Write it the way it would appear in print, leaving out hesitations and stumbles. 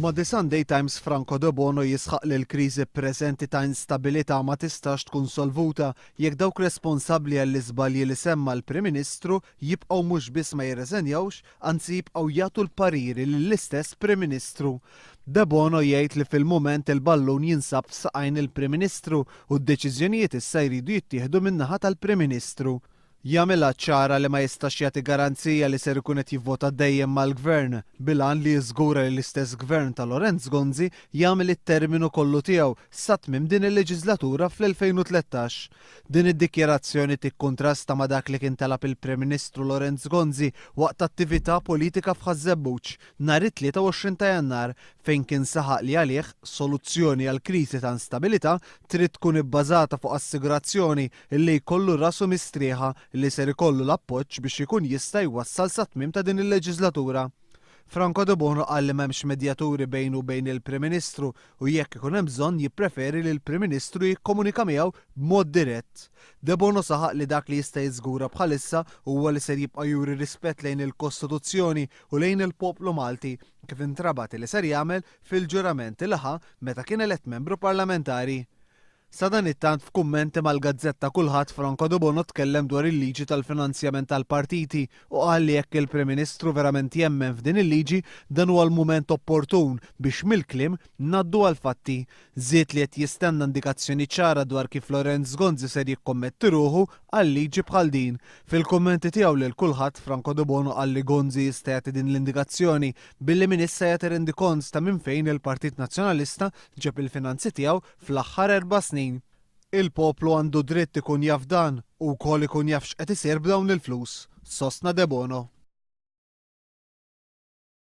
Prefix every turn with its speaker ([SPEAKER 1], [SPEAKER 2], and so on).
[SPEAKER 1] Ma The Sunday Times Franco De Bono jisħaq li l-kriżi preżenti ta' instabilità ma tistax tkun solvuta jekk dawk responsabbli għall-iżbalji li semma l-Prim Ministru jibqgħu mhux biss ma jirreżenjawx, anzi jibqgħu jagħtu l-pariri lill-istess Prim Ministru. De Bono jgħid li fil-mument il-ballun jinsab f'saqajn il-Prim Ministru u d-deċiżjonijiet issa jridu jittieħdu min-naħa tal-Prim Ministru. Jagħmilha ċara li ma jistax jagħti garanzija li ser ikun qed jivvota dejjem mal-gvern bilan li jiżgura li l-istess gvern ta' Lorenz Gonzi jagħmel it-terminu kollu tiegħu sa tmiem din il-leġislatura fl-2013. Din id-dikjarazzjoni tikkuntrasta ma' dak li kien talab il-Prim Ministru Lorenz Gonzi waqt attività politika f'Ħażebbuġ nhar it-23 ta' Jannar fejn kien saħaq li għalih soluzzjoni għall kriżi ta' instabilità trid tkun ibbażata fuq assigurazzjoni li jkollu rasu mistrieħa li ser ikollu l-appoġġ biex ikun jista' jwassal sa tmiem ta' din il-leġislatura. Franco De Bono qal li m'hemmx medjaturi bejn il-Prim Ministru u jekk ikun hemm bżonn jippreferi li l-Prim Ministru jikkomunika miegħu b'mod dirett. De Bono saħaq li dak li jista' jiżgura bħalissa huwa li ser jibqa' juri rispett lejn il-Kostituzzjoni u lejn il-poplu Malti kif intrabati li ser jagħmel fil-ġuramenti laħa meta kien elett membru parlamentari. Sa dan it-tant f'kummenti mal-Gazzetta Kulħadd Franco De Bono tkellem dwar il-liġi tal-finanzjament tal-partiti u qal li jekk il-Prim Ministru verament jemmen f'din il-liġi dan huwa l-mument opportun biex mill-kliem ngħaddu għal fatti. Żied li qed jistenna indikazzjoni ċara dwar kif Lorenz Gonzi ser jikkommetti ruħu għal liġi bħal din. Fil-kummenti tiegħu lil kulħadd Franco De Bono qal li Gonzi jista' jagħti din l-indikazzjoni billi min issa jagħti rendikont ta' minn fejn il-Partit Nazzjonalista ġeb il-finanzi tiegħu fl-aħħar 4 snin. Il-poplu għandu dritt ikun jaf dan u wkoll ikun jaf x'qed isir b'dawn il-flus. Sostna De Bono.